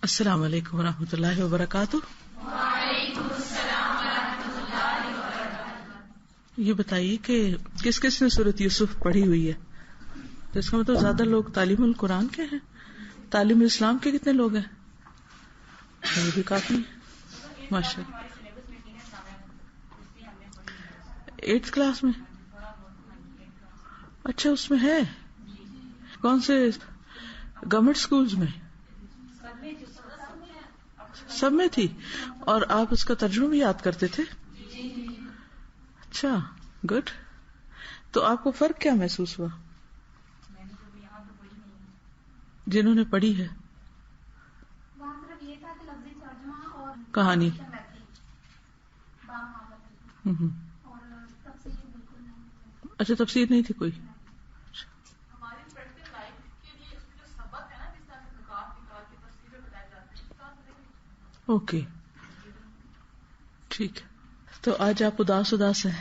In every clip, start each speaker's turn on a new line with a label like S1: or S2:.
S1: السلام علیکم ورحمۃ اللہ وبرکاتہ.
S2: وعلیکم السلام ورحمۃ اللہ وبرکاتہ.
S1: یہ بتائیے کہ کس کس نے سورۃ یوسف پڑھی ہوئی ہے؟ تو اس کا مطلب زیادہ لوگ تعلیم القرآن کے ہیں. تعلیم اسلام کے کتنے لوگ ہیں؟ یہ بھی کافی ماشاء اللہ. 8th کلاس میں؟ اچھا, اس میں ہے. کون سے گورنمنٹ اسکولز میں؟ سب میں تھی. اور آپ اس کا ترجمہ بھی یاد کرتے تھے؟ اچھا, گڈ. تو آپ کو فرق کیا محسوس ہوا جنہوں نے پڑھی ہے؟ کہانی. اچھا, تفسیر نہیں تھی کوئی. اوکے, ٹھیک ہے. تو آج آپ اداس ہیں,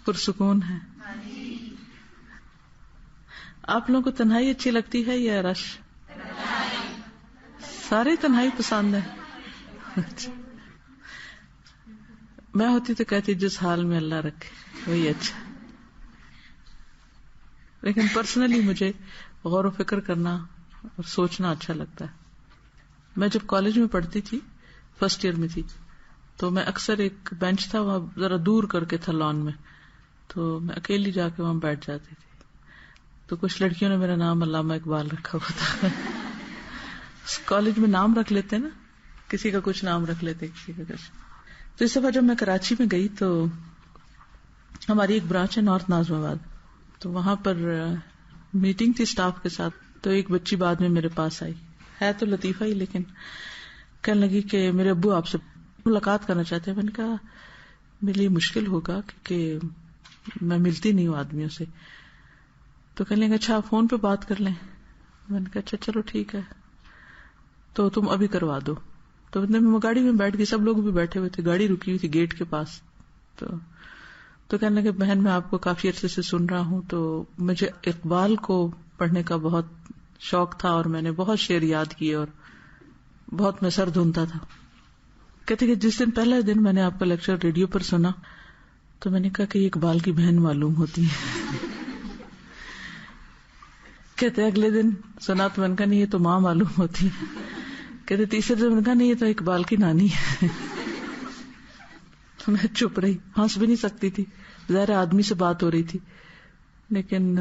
S1: پرسکون ہیں؟ آپ لوگوں کو تنہائی اچھی لگتی ہے یا رش؟ سارے تنہائی پسند ہے. میں ہوتی تو کہتی جس حال میں اللہ رکھے وہی اچھا. لیکن پرسنلی مجھے غور و فکر کرنا اور سوچنا اچھا لگتا ہے. میں جب کالج میں پڑھتی تھی, فرسٹ ایئر میں تھی, تو میں اکثر ایک بینچ تھا وہاں ذرا دور کر کے تھا لان میں, تو میں اکیلی جا کے وہاں بیٹھ جاتی تھی. تو کچھ لڑکیوں نے میرا نام علامہ اقبال رکھا ہوا تھا. کالج میں نام رکھ لیتے نا, کسی کا کچھ نام رکھ لیتے, کسی کا کچھ. تو اس دفعہ جب میں کراچی میں گئی تو ہماری ایک برانچ ہے نارتھ ناظم آباد, تو وہاں پر میٹنگ تھی اسٹاف کے ساتھ. تو ایک بچی بعد میں میرے پاس آئی, ہے تو لطیفہ ہی, لیکن کہنے لگی کہ میرے ابو آپ سے ملاقات کرنا چاہتے ہیں. میں نے کہا میرے لیے مشکل ہوگا کیونکہ میں ملتی نہیں ہوں آدمیوں سے. تو کہنے لگا اچھا آپ فون پہ بات کر لیں. میں نے کہا اچھا چلو ٹھیک ہے, تو تم ابھی کروا دو. تو میں گاڑی میں بیٹھ گئی, سب لوگ بھی بیٹھے ہوئے تھے, گاڑی رکی ہوئی تھی گیٹ کے پاس. تو کہنے لگے بہن میں آپ کو کافی عرصے سے سن رہا ہوں, تو مجھے اقبال کو پڑھنے کا بہت شوق تھا اور میں نے بہت شعر یاد کیے اور بہت میں سر دھنتا تھا. کہتے کہ جس دن پہلا دن میں نے آپ کا لیکچر ریڈیو پر سنا تو میں نے کہا کہ یہ اقبال کی بہن معلوم ہوتی ہے. کہتے اگلے دن سنا تو میں نے کہا نہیں یہ تو ماں معلوم ہوتی ہے. کہتے تیسرے دن میں نے کہا نہیں یہ تو اقبال کی نانی ہے. میں چپ رہی, ہنس بھی نہیں سکتی تھی, ظاہر آدمی سے بات ہو رہی تھی, لیکن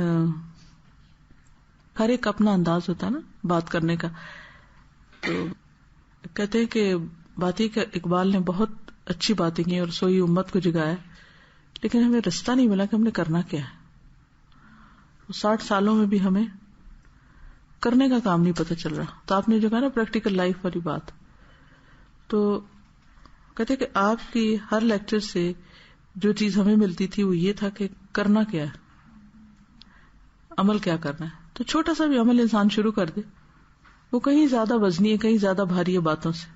S1: ہر ایک اپنا انداز ہوتا ہے نا بات کرنے کا. تو کہتے ہیں کہ باتیں کہ اقبال نے بہت اچھی باتیں کی اور سوئی امت کو جگایا, لیکن ہمیں رستہ نہیں ملا کہ ہم نے کرنا کیا ہے. 60 سالوں میں بھی ہمیں کرنے کا کام نہیں پتہ چل رہا. تو آپ نے جو کہا نا پریکٹیکل لائف والی بات, تو کہتے کہ آپ کی ہر لیکچر سے جو چیز ہمیں ملتی تھی وہ یہ تھا کہ کرنا کیا ہے, عمل کیا کرنا ہے. تو چھوٹا سا بھی عمل انسان شروع کر دے وہ کہیں زیادہ وزنی ہے, کہیں زیادہ بھاری ہے باتوں سے.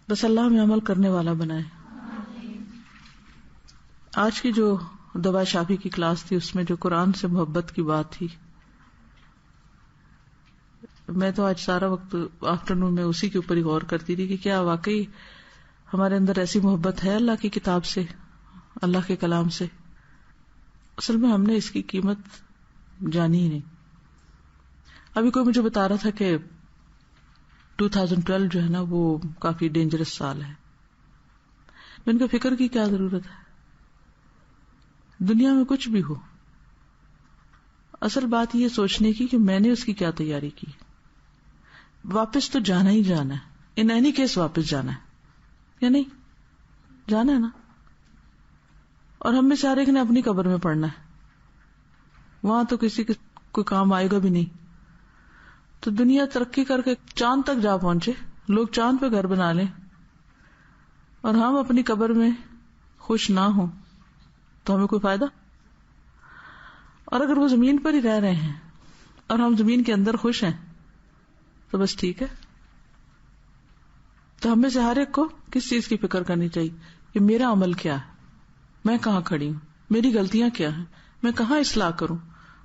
S1: بس اللہ ہمیں عمل کرنے والا بنائے. آج کی جو دوا شافی کی کلاس تھی اس میں جو قرآن سے محبت کی بات تھی, میں تو آج سارا وقت آفٹرنون میں اسی کے اوپر ہی غور کرتی تھی کہ کیا واقعی ہمارے اندر ایسی محبت ہے اللہ کی کتاب سے, اللہ کے کلام سے. اصل میں ہم نے اس کی قیمت جانی ہی نہیں. ابھی کوئی مجھے بتا رہا تھا کہ 2012 جو ہے نا وہ کافی ڈینجرس سال ہے. میں ان کو فکر کی کیا ضرورت ہے, دنیا میں کچھ بھی ہو, اصل بات یہ سوچنے کی کہ میں نے اس کی کیا تیاری کی. واپس تو جانا ہی جانا ہے, ان اینی کیس واپس جانا ہے یا نہیں, جانا ہے نا. اور ہم میں سے ہر ایک نے اپنی قبر میں پڑنا ہے, وہاں تو کسی کے کوئی کام آئے گا بھی نہیں. تو دنیا ترقی کر کے چاند تک جا پہنچے, لوگ چاند پہ گھر بنا لیں, اور ہم اپنی قبر میں خوش نہ ہوں تو ہمیں کوئی فائدہ. اور اگر وہ زمین پر ہی رہ رہے ہیں اور ہم زمین کے اندر خوش ہیں تو بس ٹھیک ہے. تو ہمیں سے ہر ایک کو کس چیز کی فکر کرنی چاہیے کہ میرا عمل کیا ہے, میں کہاں کھڑی ہوں, میری غلطیاں کیا ہیں, میں کہاں اصلاح کروں,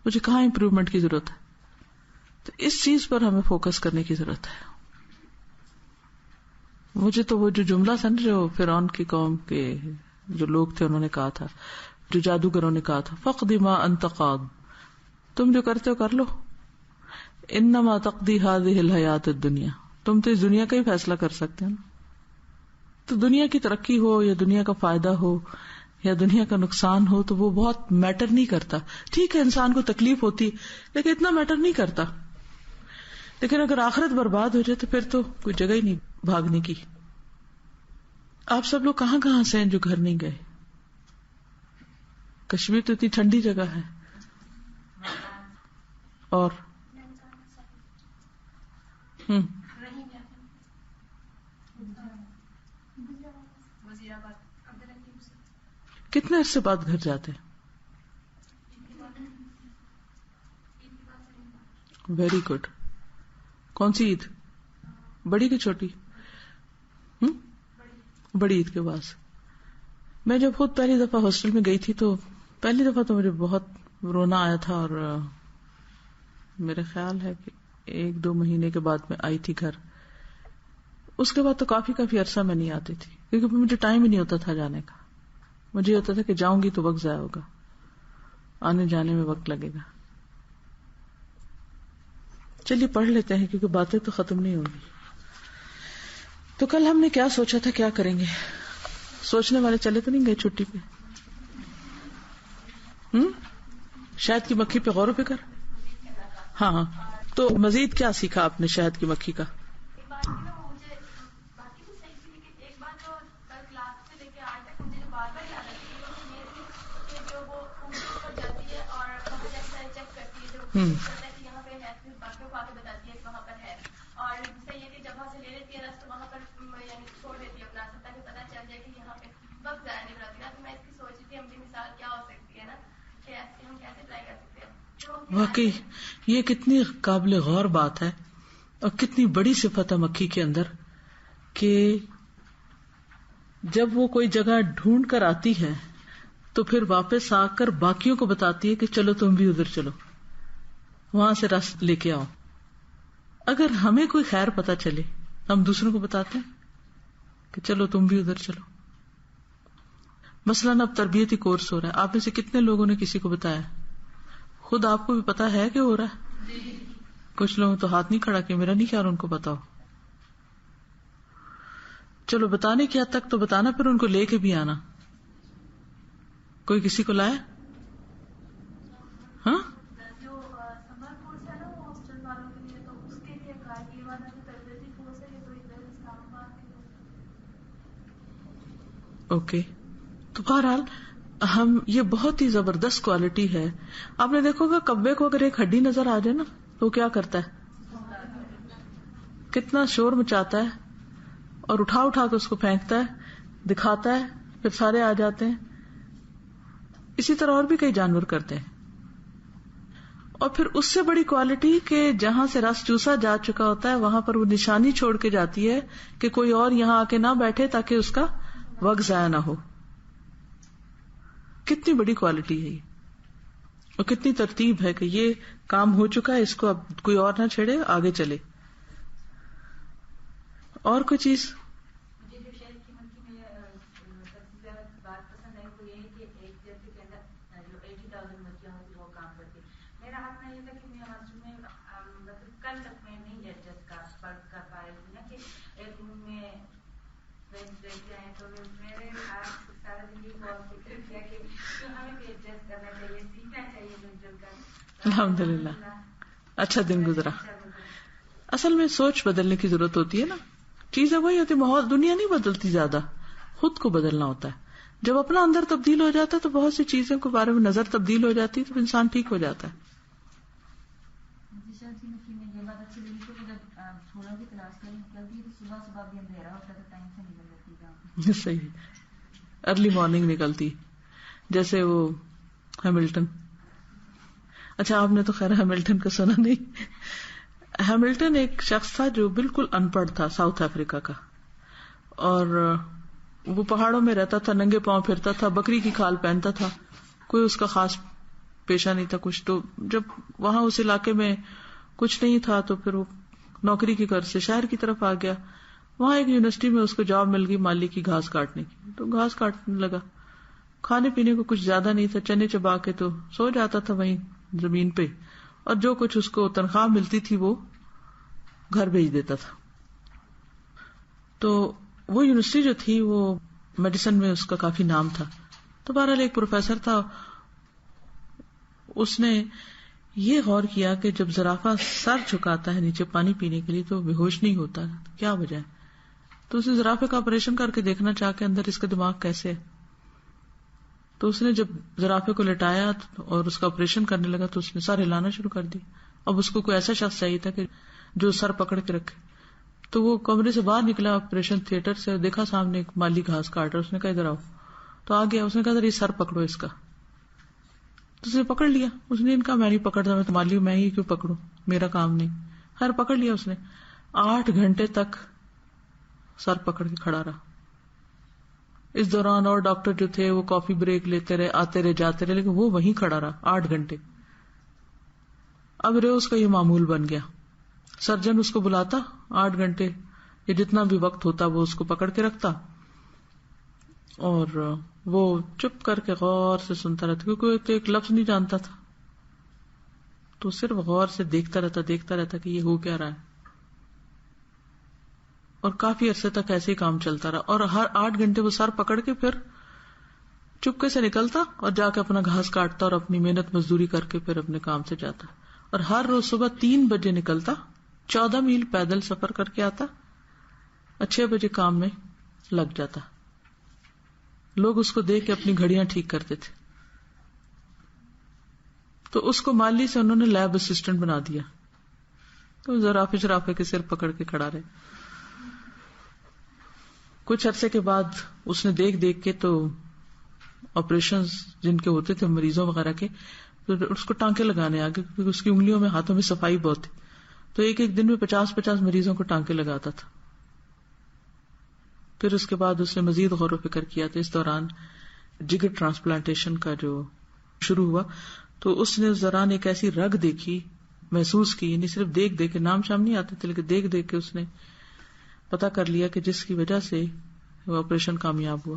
S1: مجھے کہاں امپروومنٹ کی ضرورت ہے. تو اس چیز پر ہمیں فوکس کرنے کی ضرورت ہے. مجھے تو وہ جو جملہ تھا نا جو فرعون کی قوم کے جو لوگ تھے انہوں نے کہا تھا, جو جادوگروں نے کہا تھا, فقد ما انت قاض, تم جو کرتے ہو کر لو, انما تقضی هذه الحیات الدنیا, تم تو اس دنیا کا ہی فیصلہ کر سکتے ہو نا. تو دنیا کی ترقی ہو یا دنیا کا فائدہ ہو یا دنیا کا نقصان ہو تو وہ بہت میٹر نہیں کرتا. ٹھیک ہے انسان کو تکلیف ہوتی لیکن اتنا میٹر نہیں کرتا. لیکن اگر آخرت برباد ہو جائے تو پھر تو کوئی جگہ ہی نہیں بھاگنے کی. آپ سب لوگ کہاں کہاں سے ہیں جو گھر نہیں گئے؟ کشمیر تو اتنی ٹھنڈی جگہ ہے, اور کتنے عرصے بعد گھر جاتے ہیں؟ Very good. کون سی عید, بڑی کی چھوٹی؟ بڑی عید کے بعد. میں جب خود پہلی دفعہ ہاسٹل میں گئی تھی تو پہلی دفعہ تو مجھے بہت رونا آیا تھا, اور میرا خیال ہے کہ 1-2 مہینے کے بعد میں آئی تھی گھر. اس کے بعد تو کافی عرصہ میں نہیں آتی تھی کیونکہ مجھے ٹائم ہی نہیں ہوتا تھا جانے کا. مجھے ہوتا تھا کہ جاؤں گی تو وقت ضائع ہوگا, آنے جانے میں وقت لگے گا. چلیے پڑھ لیتے ہیں کیونکہ باتیں تو ختم نہیں ہوگی. تو کل ہم نے کیا سوچا تھا کیا کریں گے؟ سوچنے والے چلے تو نہیں گئے چھٹی پہ؟ شہد کی مکھی پہ غور و فکر. ہاں, تو مزید کیا سیکھا آپ نے شہد کی مکھی کا؟ واقعی یہ کتنی قابل غور بات ہے اور کتنی بڑی صفت ہے مکھی کے اندر کہ جب وہ کوئی جگہ ڈھونڈ کر آتی ہے تو پھر واپس آ کر باقیوں کو بتاتی ہے کہ چلو تم بھی ادھر چلو, وہاں سے رس لے کے آؤ. اگر ہمیں کوئی خیر پتہ چلے ہم دوسروں کو بتاتے ہیں کہ چلو تم بھی ادھر چلو. مثلاً اب تربیتی کورس ہو رہا ہے, آپ میں سے کتنے لوگوں نے کسی کو بتایا؟ خود آپ کو بھی پتا ہے کہ ہو رہا ہے؟ کچھ لوگوں تو ہاتھ نہیں کھڑا کہ میرا نہیں خیال ان کو بتاؤ. چلو بتانے کی حد تک تو بتانا, پھر ان کو لے کے بھی آنا. کوئی کسی کو لائے؟ ہاں اوکے. تو بہرحال ہم یہ بہت ہی زبردست کوالٹی ہے. آپ نے دیکھو گا کبے کو اگر ایک ہڈی نظر آ جائے نا تو کیا کرتا ہے, کتنا شور مچاتا ہے اور اٹھا کے اس کو پھینکتا ہے, دکھاتا ہے, پھر سارے آ جاتے ہیں. اسی طرح اور بھی کئی جانور کرتے ہیں. اور پھر اس سے بڑی کوالٹی کہ جہاں سے رس چوسا جا چکا ہوتا ہے وہاں پر وہ نشانی چھوڑ کے جاتی ہے کہ کوئی اور یہاں آ کے نہ بیٹھے تاکہ اس کا وقت ضائع نہ ہو. کتنی بڑی کوالٹی ہے یہ, اور کتنی ترتیب ہے کہ یہ کام ہو چکا ہے, اس کو اب کوئی اور نہ چھیڑے, آگے چلے. اور کوئی چیز
S3: مجھے جو شہد کی مکھی میں سب سے زیادہ بات پسند ہے وہ یہ ہے کہ ایک جگہ کے اندر جو 80,000 مکھیاں ہوتی وہ کام کرتی. میرا حق میں یہ تھا کہ میں ہاسٹل میں مطلب کل تک میں نہیں ایڈجسٹ کر پا رہی تھی نا کہ ایک روم میں بیٹھتے ہیں. تو میرے آج سارا دن یہ غور فکر کیا کہ ہمیں بھی ایڈجسٹ کرنا چاہیے, سیکھنا چاہیے مل جل کر.
S1: الحمدللہ اچھا دن گزرا. اصل میں سوچ بدلنے کی ضرورت ہوتی ہے نا. چیزیں وہی ہوتی, ماحول دنیا نہیں بدلتی زیادہ, خود کو بدلنا ہوتا ہے. جب اپنا اندر تبدیل ہو جاتا ہے تو بہت سی چیزوں کے بارے میں نظر تبدیل ہو جاتی ہے تو انسان ٹھیک ہو جاتا ہے.
S3: یہ بات اچھی لگی کہ جب چھوڑوں کی تلاش کریں نکلتی ہے تو صبح بھی اندھیرا ہوتا ہے, ٹائم سے نکل جاتی.
S1: صحیح, ارلی مارننگ نکلتی, جیسے وہ ہیملٹن. اچھا آپ نے تو خیر ہیملٹن کا سنا نہیں. ہیملٹن ایک شخص تھا جو بالکل ان پڑھ تھا, ساؤتھ افریقہ کا, اور وہ پہاڑوں میں رہتا تھا, ننگے پاؤں پھرتا تھا, بکری کی کھال پہنتا تھا, کوئی اس کا خاص پیشہ نہیں تھا کچھ. تو جب وہاں اس علاقے میں کچھ نہیں تھا تو پھر وہ نوکری کی غرض سے شہر کی طرف آ گیا. وہاں ایک یونیورسٹی میں اس کو جاب مل گئی مالی کی گھاس کاٹنے کی, تو گھاس کاٹنے لگا. کھانے پینے کو کچھ زیادہ نہیں تھا, چنے چبا کے تو سو جاتا تھا وہیں زمین پہ, اور جو کچھ اس کو تنخواہ ملتی تھی وہ گھر بھیج دیتا تھا. تو وہ یونیورسٹی جو تھی وہ میڈیسن میں اس کا کافی نام تھا. تو بہرحال ایک پروفیسر تھا, اس نے یہ غور کیا کہ جب زرافہ سر جھکاتا ہے نیچے پانی پینے کے لیے تو بے ہوش نہیں ہوتا, کیا وجہ ہے؟ تو اسے زرافے کا آپریشن کر کے دیکھنا چاہ کے اندر اس کا دماغ کیسے ہے. تو اس نے جب زرافے کو لٹایا اور اس کا آپریشن کرنے لگا تو اس نے سر ہلانا شروع کر دی. اب اس کو کوئی ایسا شخص چاہیے تھا کہ جو سر پکڑ کے رکھے. تو وہ کمرے سے باہر نکلا آپریشن تھیٹر سے, دیکھا سامنے ایک مالی گھاس کاٹ رہا, اس نے کہا ادھر آؤ. تو آ گیا, اس نے کہا ذرا یہ سر پکڑو اس کا. تو اس نے پکڑ لیا. اس نے ان کا میں نہیں پکڑتا, میں تو مالی ہوں, میں ہی کیوں پکڑوں, میرا کام نہیں. خیر پکڑ لیا اس نے. 8 گھنٹے تک سر پکڑ کے کھڑا رہا. اس دوران اور ڈاکٹر جو تھے وہ کافی بریک لیتے رہے, آتے رہے جاتے رہے, لیکن وہ وہیں کھڑا رہا 8 گھنٹے. اب اس کا یہ معمول بن گیا. سرجن اس کو بلاتا 8 گھنٹے یا جتنا بھی وقت ہوتا وہ اس کو پکڑ کے رکھتا, اور وہ چپ کر کے غور سے سنتا رہتا, کیونکہ وہ تو ایک لفظ نہیں جانتا تھا. تو صرف غور سے دیکھتا رہتا کہ یہ ہو کیا رہا ہے. اور کافی عرصے تک ایسے ہی کام چلتا رہا, اور ہر 8 گھنٹے وہ سر پکڑ کے پھر چپکے سے نکلتا اور جا کے اپنا گھاس کاٹتا اور اپنی محنت مزدوری کر کے پھر اپنے کام سے جاتا. اور ہر روز صبح 3 بجے نکلتا, 14 میل پیدل سفر کر کے آتا, اور 6 بجے کام میں لگ جاتا. لوگ اس کو دیکھ کے اپنی گھڑیاں ٹھیک کرتے تھے. تو اس کو مالی سے انہوں نے لیب اسسٹنٹ بنا دیا. تو زرافے کے سر پکڑ کے کھڑا رہے. کچھ عرصے کے بعد اس نے دیکھ کے تو آپریشن جن کے ہوتے تھے مریضوں وغیرہ کے, تو اس کو ٹانکے لگانے آگے, کیونکہ اس کی انگلیوں میں ہاتھوں میں صفائی بہت تھی. تو ایک دن میں 50 مریضوں کو ٹانکے لگاتا تھا. پھر اس کے بعد اس نے مزید غور و فکر کیا. تو اس دوران جگر ٹرانسپلانٹیشن کا جو شروع ہوا, تو اس نے اس دوران ایک ایسی رگ دیکھی, محسوس کی, یعنی صرف دیکھ کے, نام شام نہیں آتے تھے, لیکن دیکھ کے اس نے پتا کر لیا کہ جس کی وجہ سے وہ آپریشن کامیاب ہوا.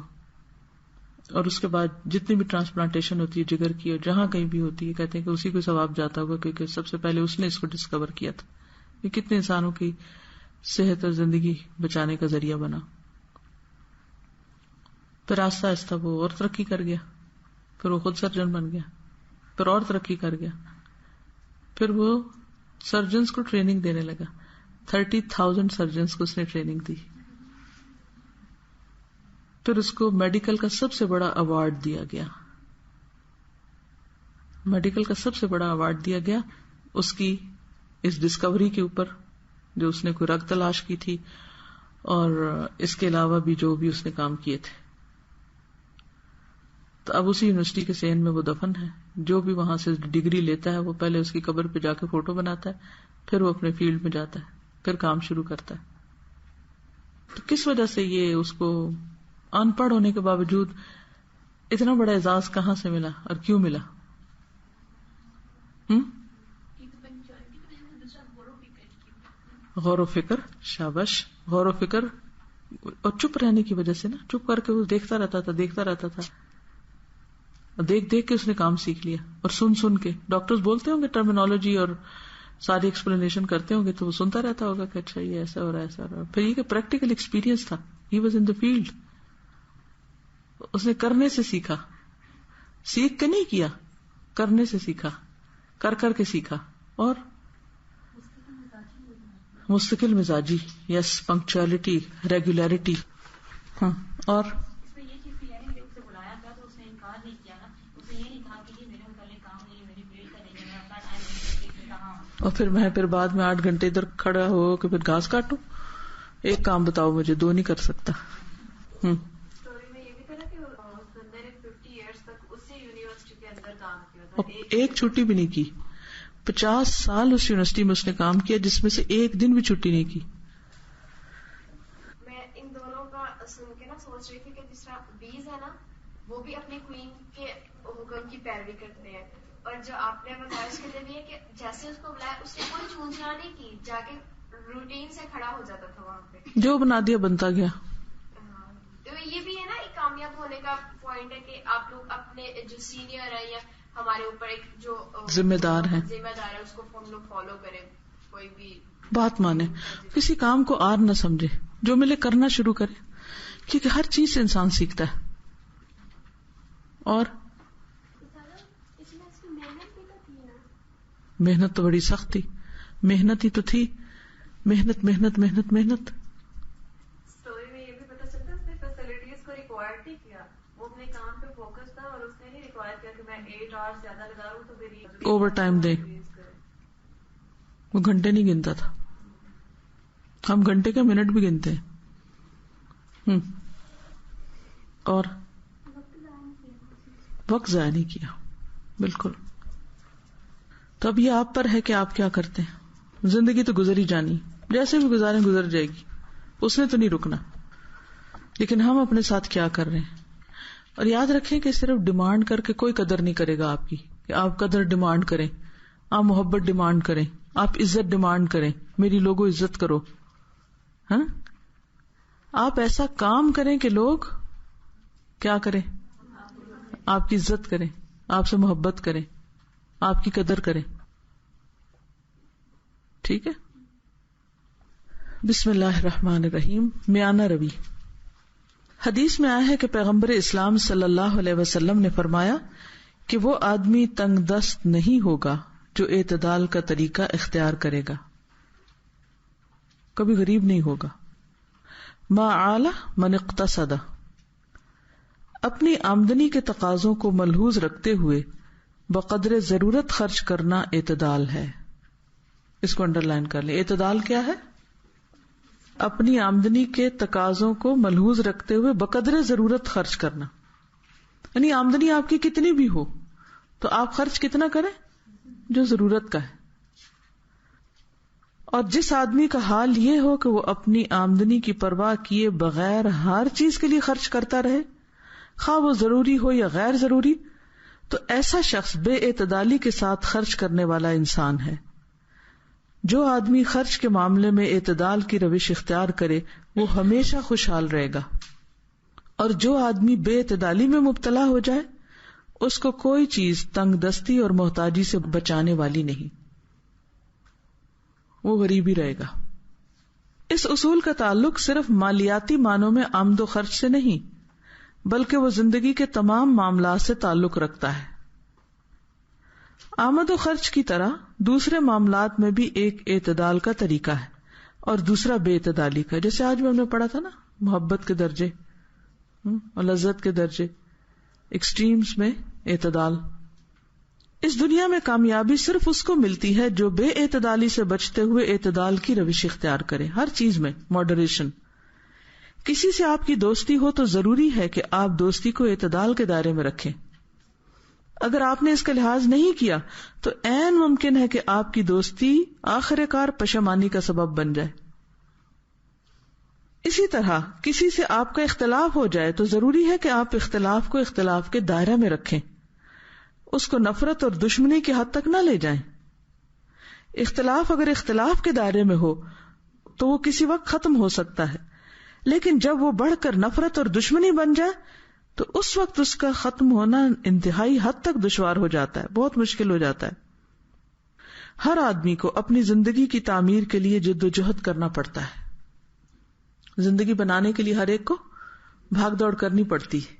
S1: اور اس کے بعد جتنی بھی ٹرانسپلانٹیشن ہوتی ہے جگر کی, اور جہاں کہیں بھی ہوتی ہے, کہتے ہیں کہ اسی کو ثواب جاتا ہوگا, کیونکہ سب سے پہلے اس نے اس کو ڈسکور کیا تھا. یہ کتنے انسانوں کی صحت اور زندگی بچانے کا ذریعہ بنا. پھر آہستہ آہستہ وہ اور ترقی کر گیا. پھر وہ خود سرجن بن گیا, پھر اور ترقی کر گیا. پھر وہ سرجنز کو ٹریننگ دینے لگا. 30,000 سرجنز کو اس نے ٹریننگ دی. پھر اس کو میڈیکل کا سب سے بڑا ایوارڈ دیا گیا. میڈیکل کا سب سے بڑا ایوارڈ دیا گیا اس کی اس ڈسکوری کے اوپر, جو اس نے کوئی رگ تلاش کی تھی, اور اس کے علاوہ بھی جو بھی اس نے کام کیے تھے. تو اب اسی یونیورسٹی کے سین میں وہ دفن ہے. جو بھی وہاں سے ڈگری لیتا ہے وہ پہلے اس کی قبر پہ جا کے فوٹو بناتا ہے, پھر وہ اپنے فیلڈ میں جاتا ہے, پھر کام شروع کرتا ہے. تو کس وجہ سے یہ اس کو ان پڑھ ہونے کے باوجود اتنا بڑا اعزاز کہاں سے ملا اور کیوں ملا؟ غور و فکر. شاباش, غور و فکر اور چپ رہنے کی وجہ سے نا, چپ کر کے وہ دیکھتا رہتا تھا. دیکھ کے اس نے کام سیکھ لیا, اور سن کے ڈاکٹرز بولتے ہوں گے ٹرمینالوجی اور ساری ایکسپلینیشن کرتے ہوں گے, تو وہ سنتا رہتا ہوگا کہ اچھا یہ ایسا ہو رہا ہے, ایسا ہو رہا ہے. پھر یہ کہ پریکٹیکل ایکسپیرینس تھا, he was in the field. اس نے کرنے سے سیکھا, سیکھ کے نہیں کیا, کرنے سے سیکھا, کر کے سیکھا. اور مستقل مزاجی, یس, پنکچوالٹی, ریگولیرٹی. ہاں, اور پھر بعد میں 8 گھنٹے ادھر کھڑا ہو کہ پھر گھاس کاٹوں. ایک کام بتاؤ مجھے, 2 نہیں کر سکتا. ایک چھٹی بھی نہیں کی. 50 سال اس یونیورسٹی میں اس نے کام کیا, جس میں سے ایک دن بھی چھٹی نہیں کی.
S4: میں ان دونوں کا سن کے نا سوچ رہی تھی کہ جس طرح بیز ہے نا, وہ بھی اپنی کوئین کے حکم کی پیروی کرتے ہیں, اور جو آپ نے بتایا اس کے لیے بھی ہے کہ جیسے اس کو بلایا اس نے کوئی چونچنا نہیں کی, جا کے روٹین سے کھڑا ہو جاتا تھا وہاں پہ,
S1: جو بنا دیا بنتا گیا.
S4: تو یہ بھی ہے نا ایک کامیاب ہونے کا پوائنٹ ہے کہ آپ لوگ اپنے جو سینئر ہے یا ہمارے اوپر ایک جو
S1: ذمہ دار ہے
S4: اس کو ہم لوگ فالو کریں, کوئی بھی
S1: بات مانے, کسی کام کو آر نہ سمجھے, جو ملے کرنا شروع کرے, کیونکہ ہر چیز سے انسان سیکھتا ہے. اور محنت تو بڑی سخت تھی, محنت ہی تو تھی, محنت محنت محنت محنت.
S3: اسٹوری میں یہ بھی پتا چلتا ہے اس نے فیسلٹیز کو ریکوائر نہیں کیا, وہ اپنے کام پہ فوکس تھا اور اس نے نہیں ریکوائر کیا کہ میں 8 آورس زیادہ لگا رہا ہوں تو میری
S1: اوور ٹائم دے. وہ گھنٹے نہیں گنتا تھا, ہم گھنٹے کا منٹ بھی گنتے ہیں. اور وقت ضائع نہیں کیا, بالکل. تو اب یہ آپ پر ہے کہ آپ کیا کرتے ہیں. زندگی تو گزر ہی جانی, جیسے بھی گزاریں گزر جائے گی, اس نے تو نہیں رکنا. لیکن ہم اپنے ساتھ کیا کر رہے ہیں. اور یاد رکھیں کہ صرف ڈیمانڈ کر کے کوئی قدر نہیں کرے گا آپ کی, کہ آپ قدر ڈیمانڈ کریں, آپ محبت ڈیمانڈ کریں, آپ عزت ڈیمانڈ کریں, میری لوگوں عزت کرو. ہاں, آپ ایسا کام کریں کہ لوگ کیا کریں, آپ کی عزت کریں, آپ سے محبت کریں, آپ کی قدر کریں. ٹھیک ہے. بسم اللہ الرحمن الرحیم. میانہ روی. حدیث میں آیا ہے کہ پیغمبر اسلام صلی اللہ علیہ وسلم نے فرمایا کہ وہ آدمی تنگ دست نہیں ہوگا جو اعتدال کا طریقہ اختیار کرے گا, کبھی غریب نہیں ہوگا. ما عال من اقتصد, اپنی آمدنی کے تقاضوں کو ملحوظ رکھتے ہوئے بقدر ضرورت خرچ کرنا اعتدال ہے. اس کو انڈر لائن کر لیں. اعتدال کیا ہے؟ اپنی آمدنی کے تقاضوں کو ملحوظ رکھتے ہوئے بقدر ضرورت خرچ کرنا. یعنی آمدنی آپ کی کتنی بھی ہو تو آپ خرچ کتنا کریں جو ضرورت کا ہے. اور جس آدمی کا حال یہ ہو کہ وہ اپنی آمدنی کی پرواہ کیے بغیر ہر چیز کے لیے خرچ کرتا رہے, خواہ وہ ضروری ہو یا غیر ضروری, تو ایسا شخص بے اعتدالی کے ساتھ خرچ کرنے والا انسان ہے. جو آدمی خرچ کے معاملے میں اعتدال کی روش اختیار کرے وہ ہمیشہ خوشحال رہے گا, اور جو آدمی بے اعتدالی میں مبتلا ہو جائے اس کو کوئی چیز تنگ دستی اور محتاجی سے بچانے والی نہیں, وہ غریب ہی رہے گا. اس اصول کا تعلق صرف مالیاتی معنوں میں آمد و خرچ سے نہیں بلکہ وہ زندگی کے تمام معاملات سے تعلق رکھتا ہے. آمد و خرچ کی طرح دوسرے معاملات میں بھی ایک اعتدال کا طریقہ ہے اور دوسرا بے اعتدالی کا. جیسے آج بھی ہم نے پڑھا تھا نا, محبت کے درجے اور لذت کے درجے, ایکسٹریمز میں اعتدال. اس دنیا میں کامیابی صرف اس کو ملتی ہے جو بے اعتدالی سے بچتے ہوئے اعتدال کی روش اختیار کرے. ہر چیز میں ماڈریشن. کسی سے آپ کی دوستی ہو تو ضروری ہے کہ آپ دوستی کو اعتدال کے دائرے میں رکھیں. اگر آپ نے اس کا لحاظ نہیں کیا تو عین ممکن ہے کہ آپ کی دوستی آخر کار پشیمانی کا سبب بن جائے. اسی طرح کسی سے آپ کا اختلاف ہو جائے تو ضروری ہے کہ آپ اختلاف کو اختلاف کے دائرے میں رکھیں, اس کو نفرت اور دشمنی کی حد تک نہ لے جائیں. اختلاف اگر اختلاف کے دائرے میں ہو تو وہ کسی وقت ختم ہو سکتا ہے, لیکن جب وہ بڑھ کر نفرت اور دشمنی بن جائے تو اس وقت اس کا ختم ہونا انتہائی حد تک دشوار ہو جاتا ہے, بہت مشکل ہو جاتا ہے. ہر آدمی کو اپنی زندگی کی تعمیر کے لیے جد و جہد کرنا پڑتا ہے. زندگی بنانے کے لیے ہر ایک کو بھاگ دوڑ کرنی پڑتی ہے.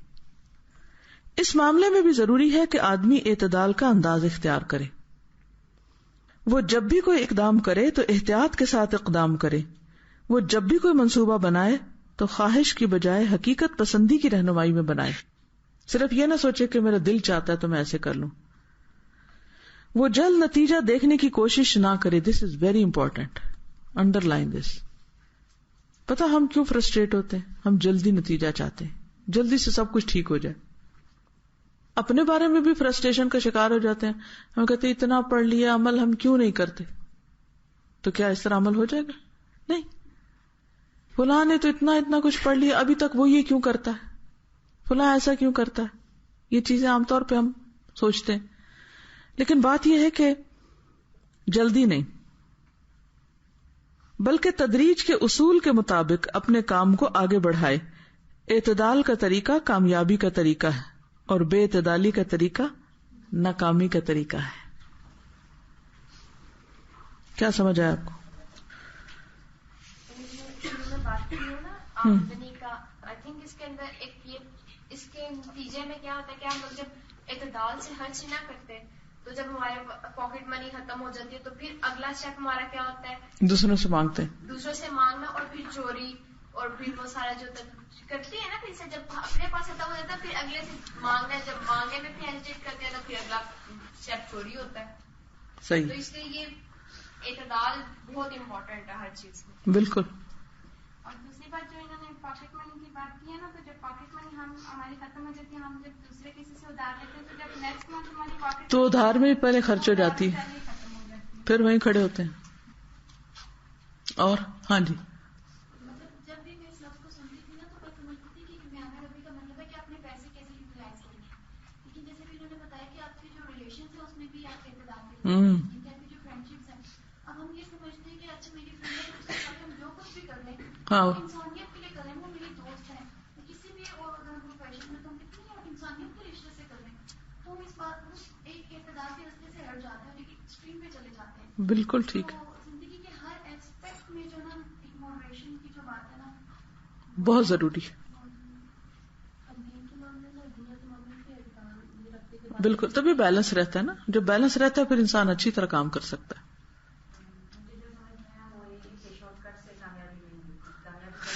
S1: اس معاملے میں بھی ضروری ہے کہ آدمی اعتدال کا انداز اختیار کرے. وہ جب بھی کوئی اقدام کرے تو احتیاط کے ساتھ اقدام کرے. وہ جب بھی کوئی منصوبہ بنائے تو خواہش کی بجائے حقیقت پسندی کی رہنمائی میں بنائے. صرف یہ نہ سوچے کہ میرا دل چاہتا ہے تو میں ایسے کر لوں. وہ جلد نتیجہ دیکھنے کی کوشش نہ کرے. This is very important, underline this. پتا ہم کیوں فرسٹریٹ ہوتے ہیں؟ ہم جلدی نتیجہ چاہتے ہیں, جلدی سے سب کچھ ٹھیک ہو جائے. اپنے بارے میں بھی فرسٹریشن کا شکار ہو جاتے ہیں. ہم کہتے ہیں اتنا پڑھ لیا, عمل ہم کیوں نہیں کرتے؟ تو کیا اس طرح عمل ہو جائے گا؟ نہیں. فلاں نے تو اتنا کچھ پڑھ لیا, ابھی تک وہ یہ کیوں کرتا ہے, فلاں ایسا کیوں کرتا ہے. یہ چیزیں عام طور پہ ہم سوچتے ہیں. لیکن بات یہ ہے کہ جلدی نہیں، بلکہ تدریج کے اصول کے مطابق اپنے کام کو آگے بڑھائے. اعتدال کا طریقہ کامیابی کا طریقہ ہے اور بے اعتدالی کا طریقہ ناکامی کا طریقہ ہے. کیا سمجھ آیا آپ کو؟
S4: بات کی ہوں نا آمدنی کا، آئی تھنک اس کے اندر ایک یہ اس کے نتیجے میں کیا ہوتا ہے کہ ہم لوگ جب اعتدال سے خرچ نہ کرتے تو جب ہمارے پاکٹ منی ختم ہو جاتی ہے تو پھر اگلا اسٹیپ ہمارا کیا ہوتا ہے؟ دوسروں سے مانگتے ہیں، دوسروں سے مانگنا، اور پھر چوری، اور پھر وہ سارا جو کرتی ہے نا، پھر سے جب اپنے پاس ختم ہو جاتا ہے پھر اگلے سے مانگنا، جب مانگنے میں پھر ہیزیٹیٹ کرتے ہیں تو پھر اگلا اسٹیپ چوری ہوتا ہے.
S1: صحیح.
S4: تو اس لیے یہ اعتدال بہت امپورٹنٹ ہے ہر چیز میں.
S1: بالکل.
S3: اور دوسری بات جو انہوں نے پاکٹ منی کی بات کی ہے نا، تو جب پاکٹ منی ہماری ختم ہو جاتی ہے، ہم جب دوسرے کسی سے ادھار لیتے ہیں تو جب نیکسٹ منتھ ہماری پاکٹ
S1: تو ادھار میں پہلے خرچ ہو جاتی ہے،
S3: ختم ہو جاتی ہے،
S1: پھر وہیں کھڑے ہوتے ہیں. اور ہاں جی،
S3: مطلب جب بھی میں اس لفظ کو سنتی تھی نا تو میں سمجھتی تھی کہ کامیابی کا مطلب ہے کہ اپنے پیسے کیسے یوٹیلائز کریں گے. لیکن جیسے کہ انہوں نے بتایا کہ آپ کے جو ریلیشن ہیں اس میں بھی آپ اعتدال کریں گے، آپ کی جو فرینڈ شپس ہیں. اب ہم یہ سمجھتے ہیں کہ اچھا میری فرینڈ ہے، اس کے ساتھ ہم جو کچھ بھی کر لیں انسانیت کے لیے کریں، وہ میری دوست ہے. کسی بھی اور پروفیشن میں تو ہم کتنی انسانیت کے رشتے سے کر لیں تو ہم اس بات کو ایک اعتدال کے رستے سے ہٹ جاتے ہیں، ایک ایکسٹریم پہ چلے جاتے ہیں.
S1: بالکل ٹھیک.
S3: زندگی کے ہر ایسپیکٹ میں جو نا ایک ماڈریشن کی جو بات ہے نا
S1: بہت ضروری ہے. بالکل، تبھی بیلنس رہتا ہے نا. جب بیلنس رہتا ہے پھر انسان اچھی طرح کام کر سکتا ہے.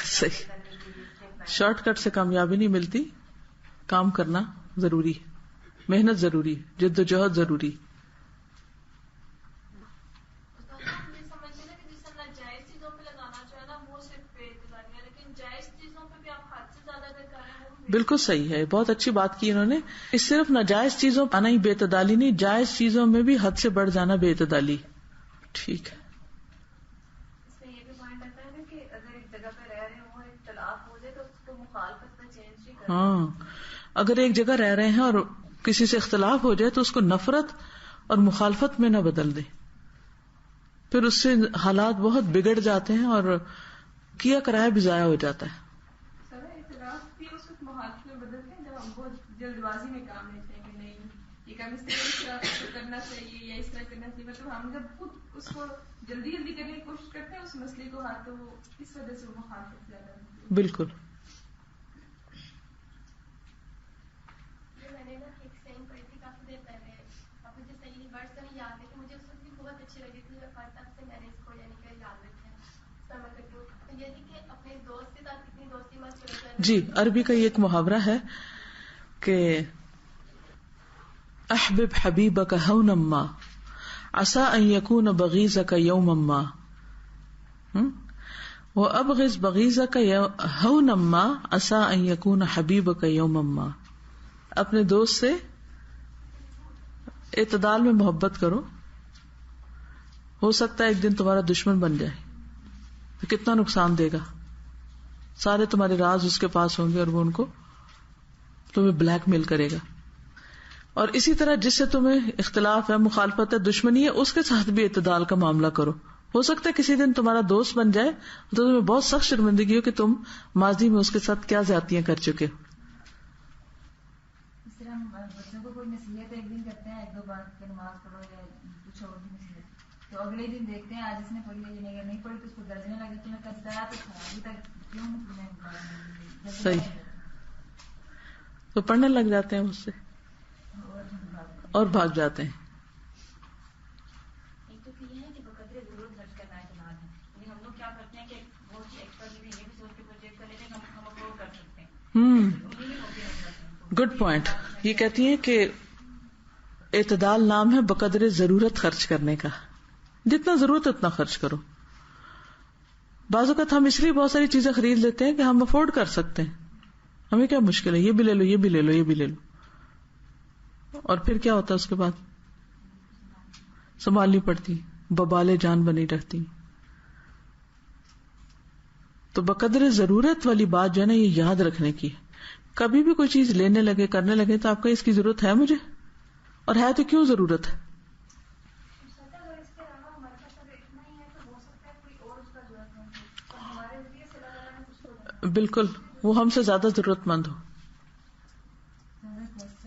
S1: صحیح. شارٹ کٹ سے کامیابی نہیں ملتی، کام کرنا ضروری ہے، محنت ضروری ہے، جد و جہد ضروری. بالکل صحیح ہے، بہت اچھی بات کی انہوں نے. اس صرف ناجائز چیزوں پہ آنا ہی بے اعتدالی نہیں، جائز چیزوں میں بھی حد سے بڑھ جانا بے اعتدالی. ٹھیک ہے.
S3: اس میں یہ بھی پوائنٹ آتا ہے نا کہ اگر ایک جگہ پہ رہ رہے ہوں، اختلاف ہو جائے تو اس کو مخالفت میں چینج نہیں کرنا.
S1: ہاں، اگر ایک جگہ رہ رہے ہیں اور کسی سے اختلاف ہو جائے تو اس کو نفرت اور مخالفت میں نہ بدل دے، پھر اس سے حالات بہت بگڑ جاتے ہیں اور کیا کرایا بھی ضائع ہو جاتا ہے.
S3: مخالفت میں بدلتے ہیں جب ہم بہت جلد بازی میں کام لیتے ہیں کہ نہیں یہ کام اس طرح کرنا چاہیے یا اس طرح کرنا چاہیے. مطلب ہم جب خود اس کو جلدی کرنے کی کوشش کرتے ہیں اس مسئلے کو تو وہ اس وجہ سے مخالفت زیادہ ہوتی ہے.
S1: بالکل.
S4: میں نے نا ایک سینگ پڑھی تھی کافی دیر پہلے، اب مجھے صحیح ورڈ تو نہیں یاد ہے، کہ مجھے اس وقت بھی بہت اچھی لگی تھی اور تب سے میں نے اس کو یعنی کہ یاد رکھا ہے. یہ کہ اپنے دوست کے ساتھ کتنی دوستی مت کریں.
S1: جی، عربی کا یہ ایک محاورہ ہے کہ احبب حبیبک ہونا ما عسى ان يكون بغيضك يوما ما وابغض بغيضك هونا ما عسى ان يكون حبيبك يوما ما. اپنے دوست سے اعتدال میں محبت کرو، ہو سکتا ہے ایک دن تمہارا دشمن بن جائے تو کتنا نقصان دے گا. سارے تمہارے راز اس کے پاس ہوں گے اور وہ ان کو تمہیں بلیک میل کرے گا. اور اسی طرح جس سے تمہیں اختلاف ہے، مخالفت ہے، دشمنی ہے، اس کے ساتھ بھی اعتدال کا معاملہ کرو. ہو سکتا ہے کسی دن تمہارا دوست بن جائے تو تمہیں بہت سخت شرمندگی ہو کہ تم ماضی میں اس کے ساتھ کیا زیادتیاں کر چکے ہو.
S3: اس طرح ہم بچوں کو کوئی نصیحت ایک دن کرتے ہیں، ایک دو بار کہ نماز پڑھو یا کچھ اور بھی نصیحت، تو اگلے دن دیکھتے ہیں آج اس نے پڑھی ہے یا نہیں پڑھی تو اس کو گرجنے لگے تو میں کہتا ہے تو ابھی تک کیوں
S1: صحیح. تو پڑھنے لگ جاتے ہیں اس سے اور بھاگ جاتے ہیں.
S3: ایک تو یہ ہے کہ بقدر ضرورت خرچ کرنا اعتماد ہے. یعنی ہم لوگ کیا کرتے ہیں کہ بہت ہی ایکسپرٹ بھی یہ بھی سوچ کے پروجیکٹ کر لیتے ہیں کہ ہم افورڈ کر سکتے ہیں.
S1: Good point. یہ کہتی ہیں کہ اعتدال نام ہے بقدر ضرورت خرچ کرنے کا. جتنا ضرورت ہے اتنا خرچ کرو. بعض اوقات ہم اس لیے بہت ساری چیزیں خرید لیتے ہیں کہ ہم افورڈ کر سکتے ہیں، ہمیں کیا مشکل ہے، یہ بھی لے لو، یہ بھی لے لو، یہ بھی لے لو. اور پھر کیا ہوتا ہے اس کے بعد سنبھالنی پڑتی، ببالے جان بنی رہتی. تو بقدر ضرورت والی بات جو ہے نا یہ یاد رکھنے کی. کبھی بھی کوئی چیز لینے لگے، کرنے لگے تو آپ کو اس کی ضرورت ہے مجھے، اور ہے تو کیوں ضرورت ہے. بالکل وہ ہم سے زیادہ ضرورت مند ہو.
S3: جیسے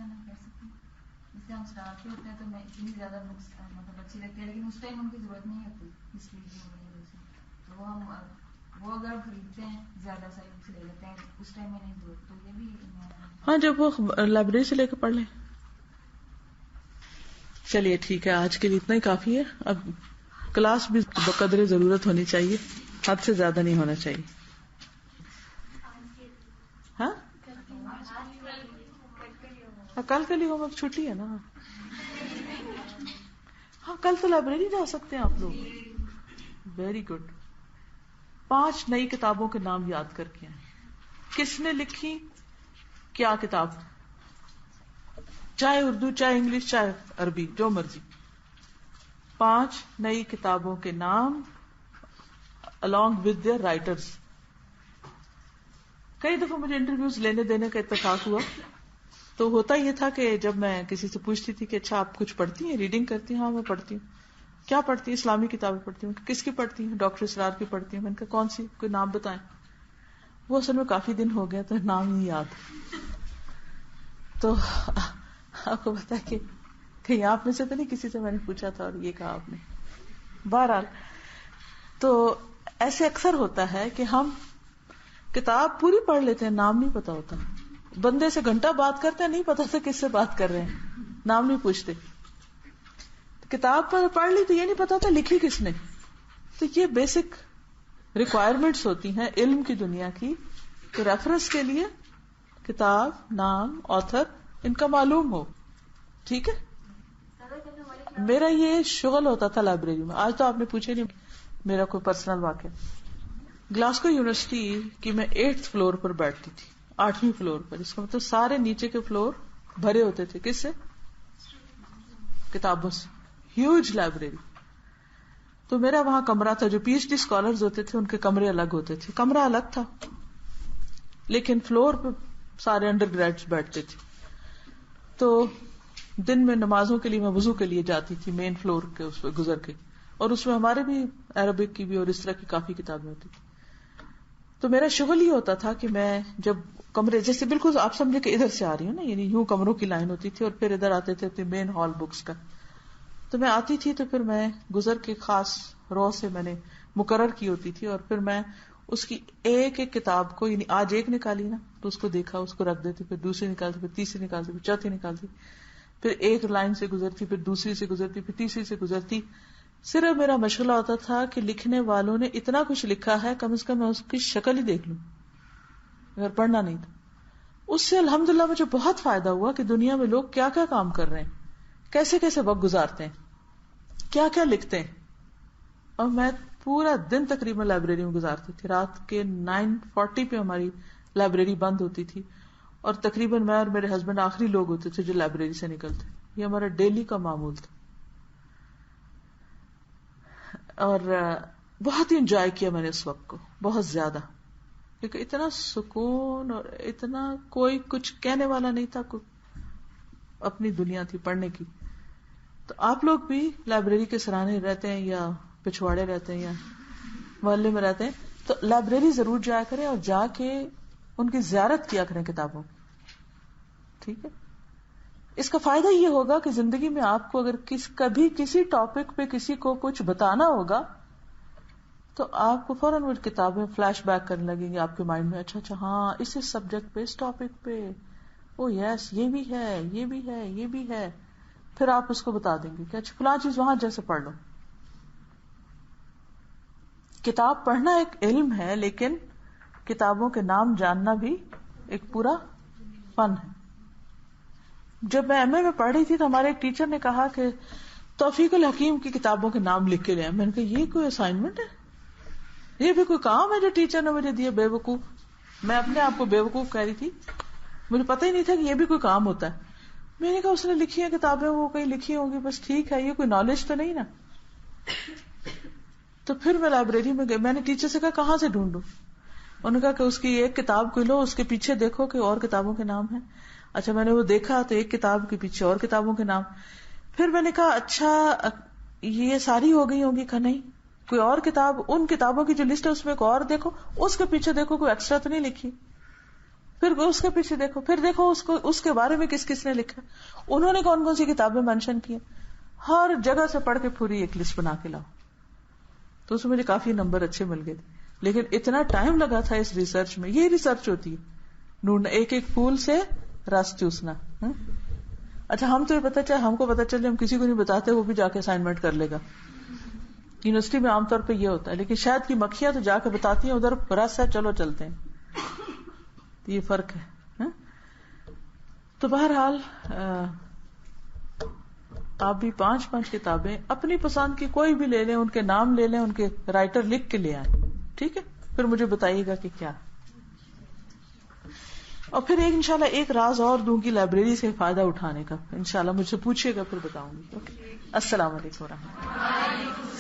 S3: ہم شرارتی ہوتے ہیں تو میں اتنی زیادہ مطلب اچھی لگتی ہے، لیکن اس ٹائم ان کی ضرورت نہیں ہوتی ہسٹری کی وجہ سے، تو وہ اگر خریدتے ہیں زیادہ ساری بکس لے لیتے ہیں، اس ٹائم میں نہیں ضرورت، تو یہ بھی
S1: ہاں جب وہ لائبریری سے لے کے پڑھ لیں. چلیے ٹھیک ہے، آج کے لیے اتنا ہی کافی ہے. اب کلاس بھی بقدر ضرورت ہونی چاہیے، حد سے زیادہ نہیں ہونا چاہیے. ہاں کل کے لیے ہوم ورک چھٹی ہے نا. ہاں کل تو لائبریری جا سکتے ہیں آپ لوگ. Very good. 5 نئی کتابوں کے نام یاد کر کے آئیں. کس نے لکھی، کیا کتاب، چاہے اردو چاہے انگلش چاہے عربی جو مرضی. 5 نئی کتابوں کے نام along with their writers. کئی دفعہ مجھے انٹرویوز لینے دینے کا اتفاق ہوا تو ہوتا یہ تھا کہ جب میں کسی سے پوچھتی تھی کہ اچھا آپ کچھ پڑھتی ہیں، ریڈنگ کرتی ہیں؟ ہاں میں پڑھتی ہوں. کیا پڑھتی ہیں؟ اسلامی کتابیں پڑھتی ہوں. کس کی پڑھتی ہیں؟ ڈاکٹر اسرار کی پڑھتی ہوں. میں نے کہا کون سی، کوئی نام بتائیں. وہ اصل میں کافی دن ہو گیا تو نام نہیں یاد. تو آپ کو پتا ہے کہ کہیں آپ میں سے تو نہیں کسی سے میں نے پوچھا تھا اور یہ کہا آپ نے. بہرحال تو ایسے اکثر ہوتا ہے کہ ہم کتاب پوری پڑھ لیتے ہیں، نام نہیں پتا ہوتا. بندے سے گھنٹہ بات کرتے ہیں، نہیں پتا تھا کس سے بات کر رہے ہیں، نام نہیں پوچھتے. کتاب پر پڑھ لی تو یہ نہیں پتا تھا لکھی کس نے. تو یہ بیسک ریکوائرمنٹس ہوتی ہیں علم کی دنیا کی کہ ریفرنس کے لیے کتاب، نام، آتھر ان کا معلوم ہو. ٹھیک ہے. میرا یہ شغل ہوتا تھا لائبریری میں. آج تو آپ نے پوچھے نہیں میرا کوئی پرسنل واقعہ. گلاسکو یونیورسٹی کی میں 8th فلور پر بیٹھتی تھی، 8ویں فلور پر. اس کا مطلب سارے نیچے کے فلور بھرے ہوتے تھے. کس سے؟ کتابوں سے. Huge library. تو میرا وہاں کمرہ تھا. جو پی ایچ ڈی اسکالرز ہوتے تھے ان کے کمرے الگ ہوتے تھے. کمرہ الگ تھا لیکن فلور پہ سارے انڈر گریجویٹس بیٹھتے تھے. تو دن میں نمازوں کے لیے میں وضو کے لیے جاتی تھی مین فلور کے اس پہ گزر کے، اور اس میں ہمارے بھی عربک کی بھی اور اس طرح کی کافی کتابیں ہوتی تھی. تو میرا شغل یہ ہوتا تھا کہ میں جب کمرے جیسے بالکل آپ سمجھے کہ ادھر سے آ رہی ہوں نا، یعنی یوں کمروں کی لائن ہوتی تھی اور پھر ادھر آتے تھے مین ہال بکس کا. تو میں آتی تھی تو پھر میں گزر کے خاص رو سے میں نے مقرر کی ہوتی تھی، اور پھر میں اس کی ایک ایک کتاب کو، یعنی آج ایک نکالی نا تو اس کو دیکھا، اس کو رکھ دیتی، پھر دوسری نکالتی، پھر تیسری نکالتی، پھر چوتھی نکالتی، پھر ایک لائن سے گزرتی، پھر دوسری سے گزرتی، پھر تیسری سے گزرتی. صرف میرا مشغلہ ہوتا تھا کہ لکھنے والوں نے اتنا کچھ لکھا ہے، کم از کم میں اس کی شکل ہی دیکھ لوں اگر پڑھنا نہیں تھا. اس سے الحمدللہ مجھے بہت فائدہ ہوا کہ دنیا میں لوگ کیا کیا کام کر رہے ہیں، کیسے کیسے وقت گزارتے ہیں، کیا کیا لکھتے ہیں. اور میں پورا دن تقریباً لائبریری میں گزارتی تھی. رات کے 9:40 پہ ہماری لائبریری بند ہوتی تھی، اور تقریباً میں اور میرے ہسبینڈ آخری لوگ ہوتے تھے جو لائبریری سے نکلتے. یہ ہمارا ڈیلی کا معمول تھا، اور بہت ہی انجوائے کیا میں نے اس وقت کو، بہت زیادہ. کیونکہ اتنا سکون اور اتنا کوئی کچھ کہنے والا نہیں تھا، اپنی دنیا تھی پڑھنے کی. تو آپ لوگ بھی لائبریری کے سرانے رہتے ہیں یا پچھواڑے رہتے ہیں یا محلے میں رہتے ہیں تو لائبریری ضرور جایا کریں اور جا کے ان کی زیارت کیا کریں کتابوں. ٹھیک ہے. اس کا فائدہ یہ ہوگا کہ زندگی میں آپ کو اگر کبھی کسی ٹاپک پہ کسی کو کچھ بتانا ہوگا تو آپ کو فوراً وہ کتابیں فلیش بیک کرنے لگیں گے آپ کے مائنڈ میں. اچھا ہاں اس سبجیکٹ پہ، اس ٹاپک پہ، او یس یہ بھی ہے، یہ بھی ہے، یہ بھی ہے. پھر آپ اس کو بتا دیں گے کہ اچھا فلاں چیز وہاں جیسے پڑھ لو. کتاب پڑھنا ایک علم ہے، لیکن کتابوں کے نام جاننا بھی ایک پورا فن ہے. جب میں ایم اے میں پڑھ رہی تھی تو ہمارے ایک ٹیچر نے کہا کہ توفیق الحکیم کی کتابوں کے نام لکھ کے لے آئے. میں نے کہا یہ کوئی اسائنمنٹ ہے، یہ بھی کوئی کام ہے جو ٹیچر نے مجھے دیا؟ بے وقوف. میں اپنے آپ کو بے وقوف کہہ رہی تھی، مجھے پتہ ہی نہیں تھا کہ یہ بھی کوئی کام ہوتا ہے. میں نے کہا اس نے لکھی ہیں کتابیں، وہ کہیں لکھی ہوں گی، بس ٹھیک ہے، یہ کوئی نالج تو نہیں نا. تو پھر میں لائبریری میں گئی. میں نے ٹیچر سے کہا کہاں سے ڈھونڈوں؟ انہوں نے کہا کہ اس کی ایک کتاب کو لو، اس کے پیچھے دیکھو کہ اور کتابوں کے نام ہیں. اچھا میں نے وہ دیکھا تو ایک کتاب کے پیچھے اور کتابوں کے نام. پھر میں نے کہا اچھا یہ ساری ہو گئی ہوں گی؟ کہا نہیں، کوئی اور کتاب، ان کتابوں کی جو لسٹ ہے اس میں ایک اور دیکھو، اس کے پیچھے دیکھو کوئی ایکسٹرا تو نہیں لکھی، پھر اس کے پیچھے دیکھو، پھر دیکھو اس کے بارے میں کس کس نے لکھا، انہوں نے کون کون سی کتابیں مینشن کی، ہر جگہ سے پڑھ کے پوری ایک لسٹ بنا کے لاؤ. تو اس میں مجھے کافی نمبر اچھے مل گئے تھے، لیکن اتنا ٹائم لگا تھا اس ریسرچ میں. یہی ریسرچ ہوتی ہے، ڈھونڈنا، ایک ایک پھول سے رس چوسنا. اچھا ہم تو پتا چلے، ہم کو پتا چلے، ہم کسی کو نہیں بتاتے، وہ بھی جا کے اسائنمنٹ کر لے گا. یونیورسٹی میں عام طور پہ یہ ہوتا ہے، لیکن شاید کی مکھیاں تو جا کے بتاتی ہیں ادھر رس ہے، چلو چلتے ہیں. یہ فرق ہے. تو بہرحال آپ بھی 5 کتابیں اپنی پسند کی کوئی بھی لے لیں، ان کے نام لے لیں، ان کے رائٹر لکھ کے لے آئیں. ٹھیک ہے، پھر مجھے بتائیے گا کہ کیا. اور پھر انشاءاللہ ایک راز اور دوں گی لائبریری سے فائدہ اٹھانے کا، انشاءاللہ مجھ سے پوچھیے گا، پھر بتاؤں گی. السلام علیکم ورحمۃ اللہ.